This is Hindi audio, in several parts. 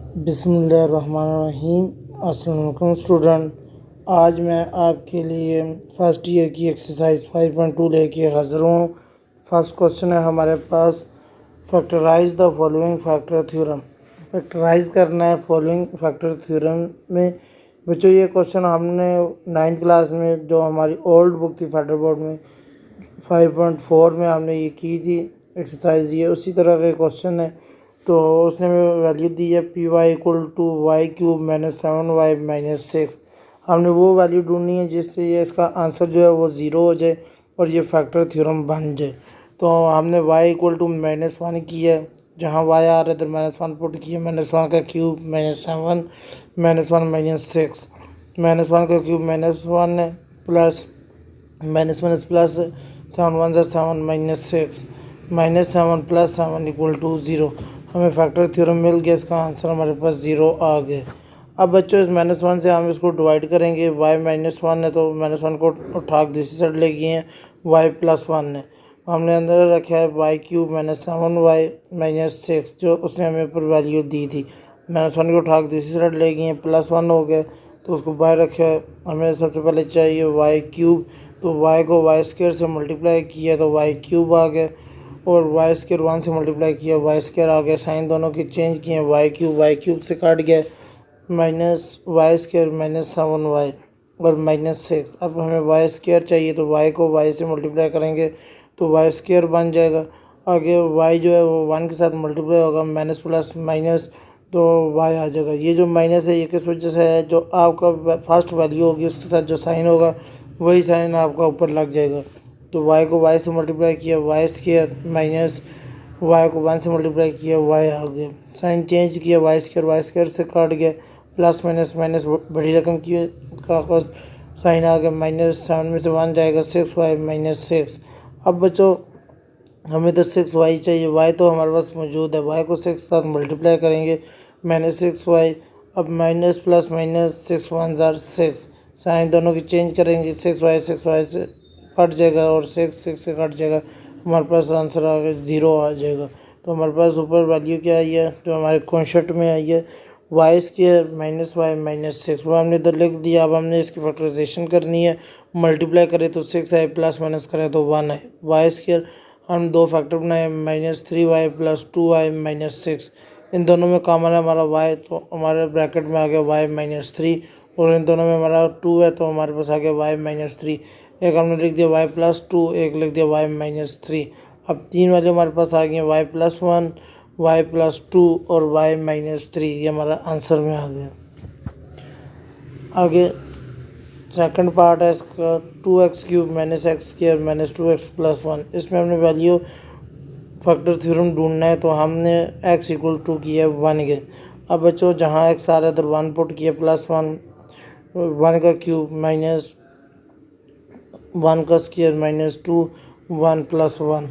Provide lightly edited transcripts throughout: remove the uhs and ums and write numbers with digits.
बिस्मिल्लाहिर्रहमानिर्रहीम। अस्सलाम वालेकुम स्टूडेंट, आज मैं आपके लिए फ़र्स्ट ईयर की एक्सरसाइज 5.2 लेके हाज़िर हूँ। फर्स्ट क्वेश्चन है हमारे पास, factorize the following factor theorem. Factorize करना है फॉलोइंग फैक्टर थ्योरम में। बच्चों ये क्वेश्चन हमने 9th क्लास में जो हमारी ओल्ड बुक थी फेडरल बोर्ड में 5.4 में हमने ये की थी एक्सरसाइज, ये उसी तरह के क्वेश्चन है। तो उसने हमें वैल्यू दी है P Y equal to Y cube minus 7y minus 6। हमने वो वैल्यू ढूंढनी है जिससे ये इसका आंसर जो है वो ज़ीरो हो जाए और ये फैक्टर थ्योरम बन जाए। तो हमने y इक्वल टू -1 किया है, जहाँ y आ रहा है तो -1 पुट किया, -1 का क्यूब -7 -1 -6, -1 का क्यूब -1 है plus -1 plus 7 1 7 -6 -7 plus 7 equal to 0। हमें फैक्टर थ्योरम मिल गया, इसका आंसर हमारे पास 0 आ गया। अब बच्चों इस -1 से हम इसको डिवाइड करेंगे, y -1 है तो -1 को उठा के दूसरी साइड ले गए हैं, y +1 है। हमने अंदर रखा है y क्यूब -7y -6 जो उसने हमें ऊपर वैल्यू दी थी। -1 को उठा के दूसरी साइड ले गए हैं, +1 हो गया तो उसको बाहर रखा है। हमें सबसे पहले चाहिए y क्यूब, तो y को वाई स्क्वायर से मल्टीप्लाई किया तो y क्यूब आ गया, और वाई स्क्वायर 1 से मल्टीप्लाई किया वाई स्क्वायर आ गया। साइन दोनों की चेंज किए, वाई क्यूब से काट गया, माइनस वाई स्क्वायर -7y और -6। अब हमें वाई स्क्वायर चाहिए तो y को y से मल्टीप्लाई करेंगे तो वाई स्क्वायर बन जाएगा। आगे y जो है वो 1 के साथ मल्टीप्लाई होगा, माइनस प्लस माइनस तो y आ जाएगा। ये जो माइनस है ये किस वजह से है, जो आपका फर्स्ट वैल्यू होगी उसके साथ जो साइन होगा वही साइन आपका ऊपर लग जाएगा। तो y को y से मल्टीप्लाई किया वाई स्क्वायर माइनस y को 1 से मल्टीप्लाई किया y आ गया। साइन चेंज किया, वाई स्क्वायर से काट गया, प्लस माइनस माइनस बड़ी रकम की का साइन आ गया, -7 में से 1 जाएगा 6y -6। अब बच्चों हमें तो 6y चाहिए, y तो हमारे पास मौजूद है, y को 6 के साथ मल्टीप्लाई करेंगे -6y। अब माइनस प्लस माइनस 6 1 6, साइन दोनों की चेंज करेंगे, 6y से कट जाएगा और 6 से कट जाएगा, हमारे पास आंसर आ गया 0 आ जाएगा। तो हमारे पास ऊपर वैल्यू क्या आई है जो हमारे कॉन्सेप्ट में आई है, वाई स्क्वायर -y -6, वो हमने इधर लिख दिया। अब हमने इसकी फैक्टराइजेशन करनी है, मल्टीप्लाई करें तो 6 आए, प्लस माइनस करें तो 1 आए। वाई स्क्वायर हम दो फैक्टर बनाए, -3y + 2y -6, इन दोनों में कॉमन है हमारा y तो हमारे ब्रैकेट में आ गया y -3, और इन दोनों में हमारा 2 है तो हमारे पास आ गया y -3। एक हमने लिख दिया y +2, एक लिख दिया y -3। अब तीन वाले हमारे पास आ गए y +1 y+2 और y-3, ये हमारा आंसर में आ गया। आगे सेकंड पार्ट है इसका, 2x³ -x² -2x + 1। इसमें हमने वैल्यू फैक्टर थ्योरम ढूंढना है तो हमने x = 2 किया 1 के। अब बच्चों जहाँ x आ रहा है तो 1 पुट किया, +1 1 का क्यूब -1 का स्क्वायर -2 1 + 1,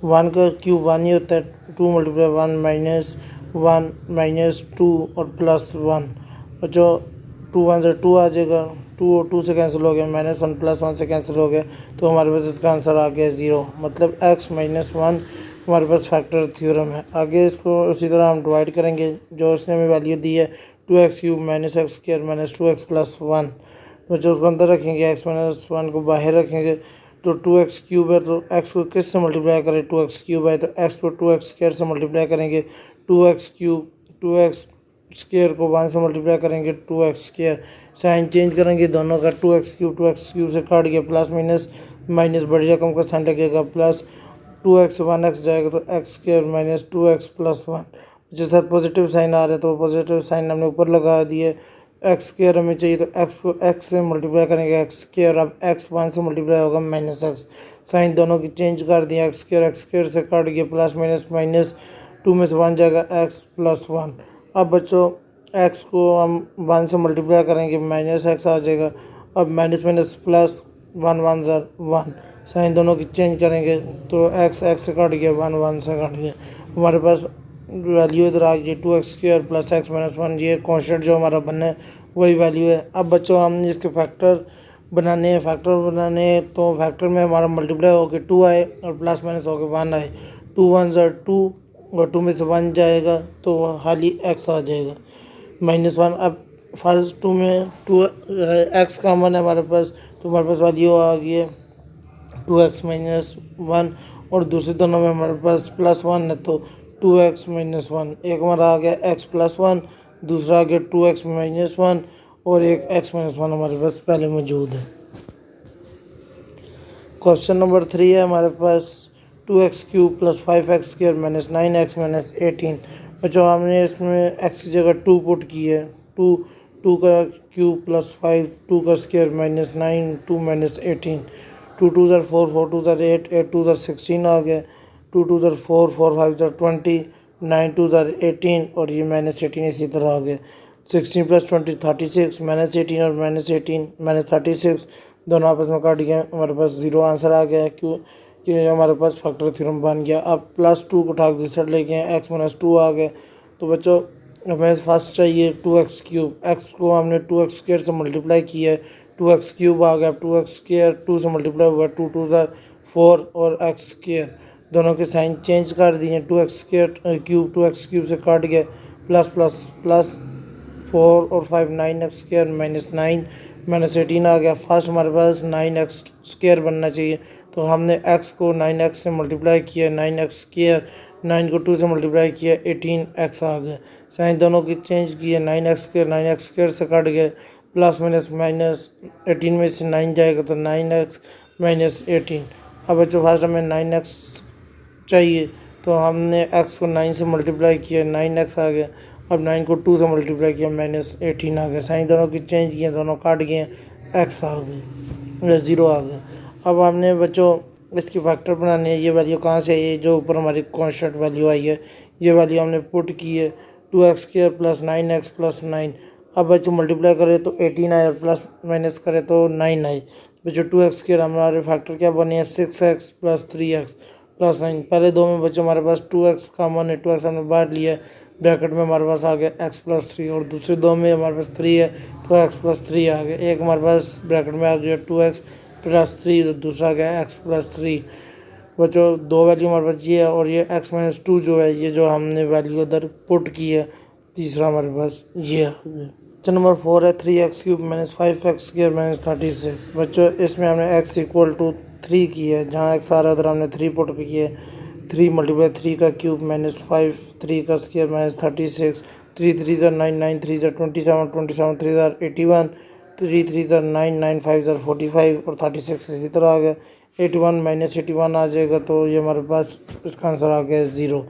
1 का क्यूब 1 ही होता है, 2 × 1 -1 -2 और +1। बच्चों 2 1 से 2 आ जाएगा, 2 और 2 से कैंसिल हो गया, -1 + 1 से कैंसिल हो गया, तो हमारे पास इसका आंसर आ गया 0। मतलब x - 1 हमारे पास फैक्टर थ्योरम है। आगे इसको उसी तरह हम डिवाइड करेंगे, जो उसने हमें वैल्यू दी है 2x³ -x² -2x + 1। तो जो उसको अंदर रखेंगे, x - 1 को बाहर रखेंगे, तो 2x³ है तो x को किस से मल्टीप्लाई करें, 2x³ है तो x को 2x² से मल्टीप्लाई करेंगे, 2x³, 2x² को 1 से मल्टीप्लाई करेंगे 2x²। साइन चेंज करेंगे दोनों का, 2x³ से काट गया, प्लस माइनस माइनस बड़ी रकम का साइन लगेगा, प्लस 2x 1x जाएगा तो x² - 2x + 1। जिसके साथ पॉजिटिव साइन आ रहा है तो पॉजिटिव साइन हमने ऊपर लगा दिए। x² हमें चाहिए तो x को x से मल्टीप्लाई करेंगे, x²। अब x 1 से मल्टीप्लाई होगा -x, साइन दोनों की चेंज कर दिया, x² से काट गया, प्लस माइनस माइनस 2 में से 1 जाएगा, x + 1। अब बच्चों x को हम 1 से मल्टीप्लाई करेंगे, -x आ जाएगा। अब माइनस माइनस प्लस 1 1 1, साइन दोनों की चेंज करेंगे तो x से कट गया, 1 1 से कट गया, हमारे पास वैल्यू इधर आ गई 2x² + x - 1। ये कॉन्स्टेंट जो हमारा बना है वही वैल्यू है। अब बच्चों हमने इसके फैक्टर बनाने हैं तो फैक्टर में हमारा मल्टीप्लाई होकर 2 आए और प्लस माइनस होकर 1 आए, 2 1 2 और 2 में से 1 जाएगा तो खाली x आ जाएगा -1। अब फर्स्ट 2 में 2 x कॉमन है हमारे पास, तो हमारे पास वैल्यू आ गई है 2x - 1, और दूसरे दोनों में हमारे पास +1 है तो 2x - 1। एक हमारा आ गया x + 1, दूसरा आ गया 2x - 1, और एक x - 1 हमारे पास पहले मौजूद है। क्वेश्चन नंबर 3 है हमारे पास 2x³ + 5x² - 9x - 18। बच्चों हमने इसमें x की जगह 2 पुट की है, 2 का क्यूब + 5, 2 का स्क्वायर -9, 2 - 18, 2 2 ज़र 4, 4 2 ज़र 8, 8 2 ज़र 16 आ गया, 2 2 ज़र 4, 4 5 ज़र 20, 9 2 ज़र 18, और ये -18 इसी तरह आ गया। 16 + 20 36, -18 और -18 -36 दोनों आपस में काट गए, हमारे पास 0 आंसर आ गया क्यों कि हमारे पास फैक्टर थ्योरम बन गया। अब +2 को उठा के दूसरी साइड लेके आए, x - 2 आ गए। तो बच्चों हमें फर्स्ट चाहिए 2x³, x को हमने 2x² से मल्टीप्लाई किया है, 2x³ आ गया। 2x² 2 से मल्टीप्लाई हुआ, 2 2 ज़र 4 और x² दोनों के साइन चेंज कर दिए, 2x³ 2x³ से काट गए, प्लस प्लस प्लस 4 और 5 9x² -9 -18 आ गया। फर्स्ट हमारे पास 9x² बनना चाहिए, तो हमने x को 9x से मल्टीप्लाई किया, 9x², 9 को 2 से मल्टीप्लाई किया, 18x आ गया। साइन दोनों की चेंज किए, 9x² से कट गए, प्लस माइनस माइनस 18 में से 9 जाएगा तो 9x - 18। अब बच्चों फर्स्ट हमें 9x चाहिए, तो हमने x को 9 से मल्टीप्लाई किया, 9x आ गया। अब 9 को 2 से मल्टीप्लाई किया, -18 आ गया। साइन दोनों की चेंज किए, दोनों काट गए, x आ गई, 0 आ गया। अब हमने बच्चों इसकी फैक्टर बनानी है। ये वैल्यू कहाँ से आई है? जो ऊपर हमारी कांस्टेंट वैल्यू आई है, ये वैल्यू हमने पुट की है, 2x² + 9x + 9। अब बच्चों मल्टीप्लाई करें तो 18 आए, और प्लस माइनस करें तो 9 आए। बच्चों 2x² हमारे फैक्टर क्या बने हैं? 6x + 3x + 9। पहले दो में बच्चों हमारे पास 2x कॉमन है, 2x हमने बाहर लिया है, ब्रैकेट में हमारे पास आ गया x + 3, और दूसरे दो में हमारे पास 3 है तो x + 3 आ गया। एक हमारे पास ब्रैकेट में आ गया 2x + 3, तो दूसरा आ गया x + 3। बच्चों दो वैल्यू हमारे पास ये है, और ये x - 2 जो है, ये जो हमने वैल्यू उधर पुट की है, तीसरा हमारे पास ये है। क्वेश्चन नंबर 4 है 3x³ - 5x² - 36। बच्चों इसमें हमने x = 3 की है, जहाँ x आ रहा है उधर हमने 3 पुट की है। 3 × 3 का क्यूब -5, 3 का स्क्वायर -36, 3 3 ज़र 9, 9 3 ज़र 27, 27 3 ज़र 81, 3 3 ज़र 9, 9 5 ज़र 45, और 36 इसी तरह आ गया। 81 - 81 आ जाएगा, तो ये हमारे पास इसका आंसर आ गया 0।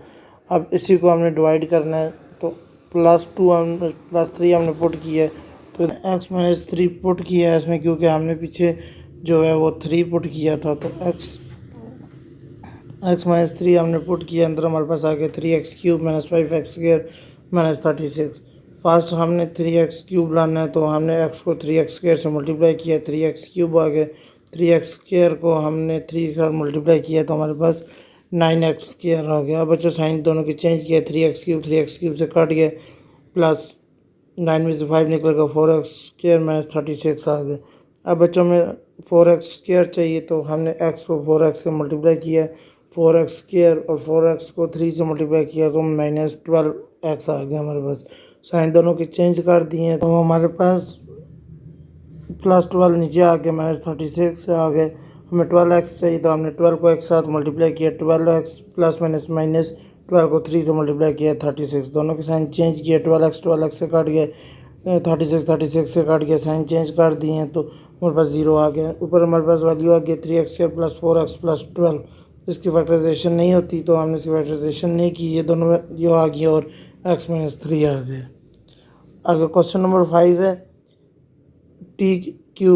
अब इसी को हमने डिवाइड करना है, तो +3 हमने पुट किया है, तो x - 3 पुट किया है इसमें, क्योंकि हमने पीछे जो है वो 3 पुट किया था, तो x - 3 हमने पुट किया, अंदर हमारे पास आ गया 3x³ - 5x² - 36। फर्स्ट हमने 3x³ लाना है, तो हमने x को 3x² से मल्टीप्लाई किया, 3x³ आ गया। 3x² को हमने 3 के साथ मल्टीप्लाई किया, तो हमारे पास 9x² आ गया। अब बच्चों साइन दोनों की चेंज किया, 3x³ से कट गया, प्लस 9 में से 5 निकलेगा, 4x² - 36 आ गया। अब बच्चों में 4x² चाहिए, तो हमने x को 4x से मल्टीप्लाई किया, 4x² और 4x को 3 से मल्टीप्लाई किया, तो -12x आ गया हमारे पास। साइन दोनों की चेंज कर दिए, तो हमारे पास +12 नीचे आ गया, -36 आ गए। हमें 12x चाहिए, तो हमने 12 को x साथ मल्टीप्लाई किया, 12x प्लस माइनस माइनस 12 को 3 से मल्टीप्लाई किया, 36। दोनों के साइन चेंज किए, 12x से काट गए, 36 से काट गया, साइन चेंज कर दिए हैं, तो हमारे पास 0 आ गया। ऊपर हमारे पास वैल्यू आ गया 3x² + 4x + 12। इसकी फैक्टराइजेशन नहीं होती, तो हमने इसकी फैक्टराइजेशन नहीं की, ये दोनों ये आ गया, और x - 3 आ गया। आगे क्वेश्चन नंबर 5 है t³ + t²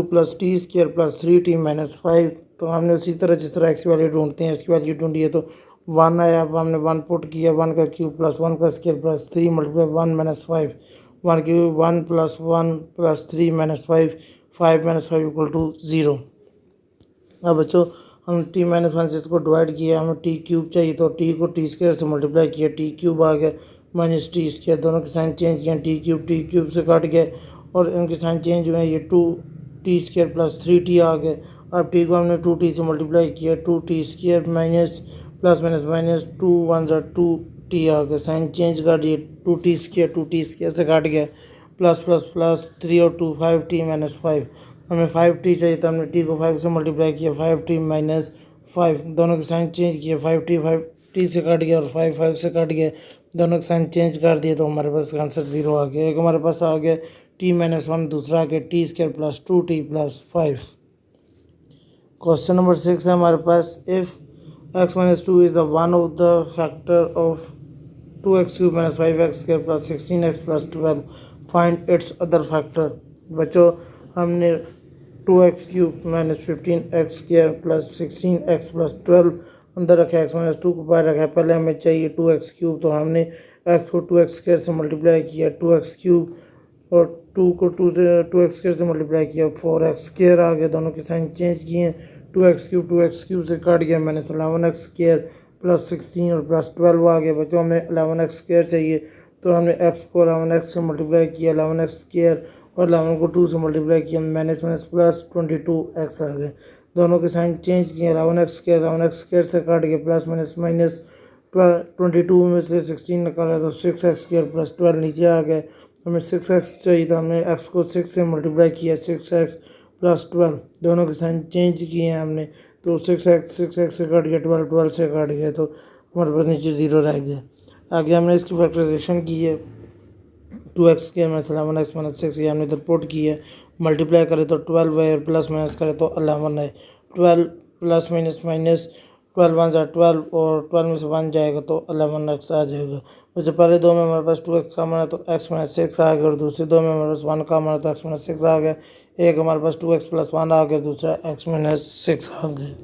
+ 3t - 5। तो हमने उसी तरह जिस तरह x की वैल्यू ढूंढते हैं, इसकी वैल्यू ढूंढी है, तो 1 आया। अब हमने 1 पुट किया, 1 का क्यूब + 1 का स्क्वायर + 3 × 1 - 5, 1 क्यूब 1 + 1 + 3 - 5, 5 - 5 = 0। अब बच्चों हम t - 1 से इसको डिवाइड किया, हमें t³ चाहिए, तो t को t² से मल्टीप्लाई किया, t³ आ गया, -t²। दोनों के साइन चेंज किए, t³ से कट गए, और इनके साइन चेंज हुए, ये 2t² + 3t आ गए। अब t को हमने 2t से मल्टीप्लाई किया, 2t² minus plus minus minus 2 1 ज़ा 2, टी आ गया, साइन चेंज कर दिए, 2t स्क्वायर से काट गया, प्लस प्लस प्लस 3 और 2 5t माइनस 5, हमें 5t चाहिए तो हमने t को 5 से मल्टीप्लाई किया, 5t माइनस 5, दोनों के साइन चेंज किए, 5t से कट गया और 5 से कट गया, दोनों के साइन चेंज कर दिए तो हमारे पास आंसर 0 आ गया। एक हमारे पास आ गया t माइनस 1, दूसरा आ गया T square plus 2t plus 5। Question number 6 है हमारे पास, if x minus 2 is the one of the factor of 2x cube minus 5x square plus 16x plus 12, find its other factor. बच्चों हमने 2x cube minus 15x square plus 16x plus 12 अंदर रखा है, x माइनस 2 को बाहर रखा है। पहले हमें चाहिए 2x क्यूब, तो हमने x को 2x स्क्वायर से मल्टीप्लाई किया, 2x क्यूब और 2 को 2x स्क्वायर से मल्टीप्लाई किया, 4x स्क्वायर आ गया, दोनों के साइन चेंज किए, 2x क्यूब से काट गया, मैंने 11x स्क्वायर प्लस 16 और प्लस 12 आ गया। बच्चों हमें 11x स्क्वायर चाहिए तो हमने x को 11x से मल्टीप्लाई किया, 11x स्क्वायर और 11 को 2 से मल्टीप्लाई किया, माइनस माइनस प्लस 22x आ गए, दोनों के साइन चेंज किए, 11x स्क्वायर से काट गया, प्लस माइनस माइनस 22 में से 16 निकाला तो 6x स्क्वायर प्लस 12 नीचे आ गए। हमें 6x चाहिए तो हमने x को 6 से मल्टीप्लाई किया, 6x प्लस 12, दोनों के साइन चेंज किए हैं हमने, तो 6x से कट गया, 12 से कट गया, तो हमारे पास नीचे 0 रह गया। आगे हमने इसकी फैक्टराइजेशन की है, 2x के माइनस 11x माइनस 6 ये हमने इधर पुट की है, मल्टीप्लाई करें तो 12 है और प्लस माइनस करें तो 11 है, 12 प्लस माइनस माइनस 12 1 12 और 12 में से 1 जाएगा तो 11x आ जाएगा। तो पहले दो में हमारे पास 2x का मान है तो x माइनस 6 आ गया, और दूसरे दो में हमारे पास 1 का मान है तो x माइनस 6 आ गया। एक हमारे पास 2x प्लस 1 आ गया, दूसरा x माइनस 6 आ गया।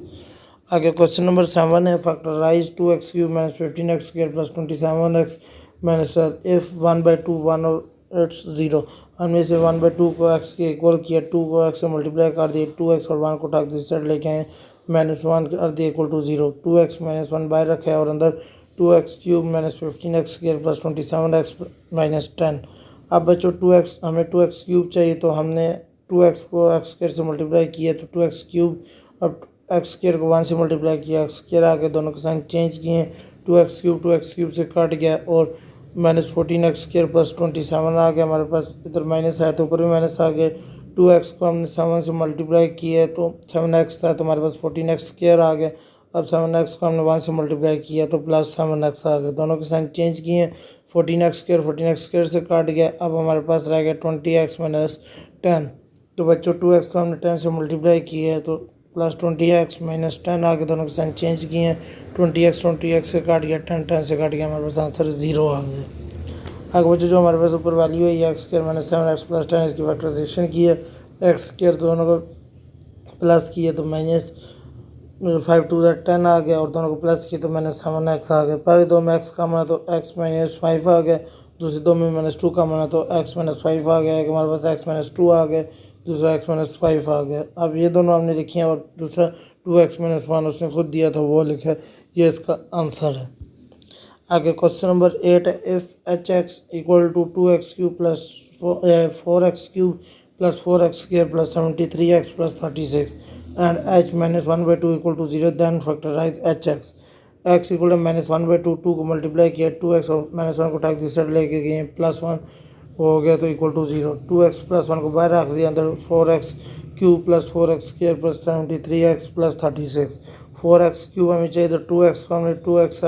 आगे क्वेश्चन नंबर 7 है, factorize 2x cube minus 15x square plus 27x minus 12 if 1/2 1 और इट्स 0। हमने इसे 1/2 को x के इक्वल किया, 2 को x से मल्टीप्लाई कर दिए, 2x और 1 को उठा के साइड लेके आए, -1 कर दिए इक्वल टू 0, 2x माइनस 1 बाहर रखा है और अंदर 2x cube minus 15x square plus 27x minus 10। अब बच्चों 2x हमें 2x क्यूब चाहिए तो हमने 2x को x स्क्वायर से मल्टीप्लाई किया तो 2x क्यूब, अब x स्क्वायर को 1 से मल्टीप्लाई किया, x स्क्वायर आके दोनों के साइन चेंज किए, 2x क्यूब से कट गया और माइनस 14x स्क्वायर प्लस 27 आ गया। हमारे पास इधर माइनस है तो ऊपर भी माइनस आ गया, 2x को हमने 7 से मल्टीप्लाई किया तो 7x था तो हमारे पास 14x स्क्वायर आ गया। अब 7x को हमने 1 से मल्टीप्लाई किया तो प्लस 7x आ गया, दोनों के साइन चेंज किए, 14x स्क्वायर से काट गया। अब हमारे पास रह गया 20x माइनस 10, तो बच्चों 2x को हमने 10 से मल्टीप्लाई किया है तो प्लस 20x माइनस 10 आ गया, दोनों के साइन चेंज किए हैं, 20x से काट गया, 10 से काट गया, हमारे पास आंसर 0 आ गया। आगे बच्चों जो हमारे पास ऊपर वैल्यू है x square minus 7x plus 10, इसकी फैक्टराइजेशन की है, x स्क्वायर दोनों को प्लस किए तो माइनस 5 2 10 आ गया और दोनों को प्लस किए तो माइनस 7x आ गया। पहले दो में x का माना तो x माइनस 5 आ गया, दूसरे दो में माइनस 2 का माना तो x माइनस 5 आ गया, एक हमारे पास x माइनस 2 आ गया, दूसरा x माइनस 5 आ गया। अब ये दोनों हमने लिखे हैं और दूसरा 2x माइनस 1 उसने खुद दिया था वो लिखा है, ये इसका आंसर है। आगे क्वेश्चन नंबर 8 है, if hx equal to 2x cube plus 4x cube plus 4x square plus 73x plus 36 and h minus 1/2 equal to 0 then factorize hx। x equal to minus 1/2, 2 को मल्टीप्लाई किया, 2x और माइनस 1 को उठा के साइड लेके गए, प्लस 1 हो गया तो इक्वल टू 0, 2x प्लस 1 को बाहर रख दिया, अंदर 4x cube plus 4x square plus 73x plus 36, 4x cube हमें चाहिए तो 2x को हमने 2x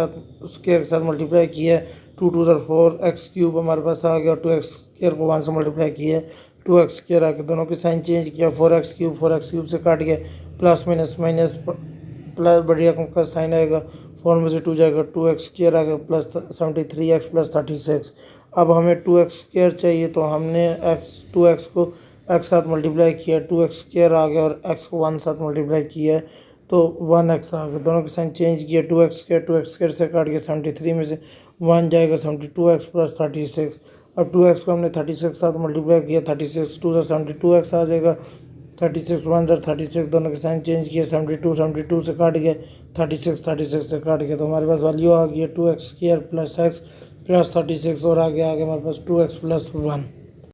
स्क्वायर के साथ मल्टीप्लाई किया, 2 2 4x क्यूब हमारे पास आ गया, 2x स्क्वायर को 1 से मल्टीप्लाई किया, 2x स्क्वायर आके दोनों के साइन चेंज किया, 4x क्यूब से काट गया, प्लस माइनस माइनस प्लस बढ़िया का साइन आएगा, 4 में से 2 जाएगा, 2x स्क्वायर आ गया प्लस 73x प्लस 36। अब हमें 2x स्क्वायर चाहिए तो हमने 2x को x साथ मल्टीप्लाई किया, 2x स्क्वायर आ गया और x को 1 साथ मल्टीप्लाई किया तो 1x आ गया, दोनों के साइन चेंज किया, 2x स्क्वायर से काट गया, 73 में से 1 जाएगा, 72x प्लस 36। अब 2x को हमने 36 साथ मल्टीप्लाई किया, 36 2 72x आ जाएगा, 36 1 36, दोनों के साइन चेंज किया, 72 से काट गया, 36 से काट गया, तो हमारे पास वैल्यू आ गई है 2x square plus x plus 36 और आगे हमारे पास 2x प्लस 1।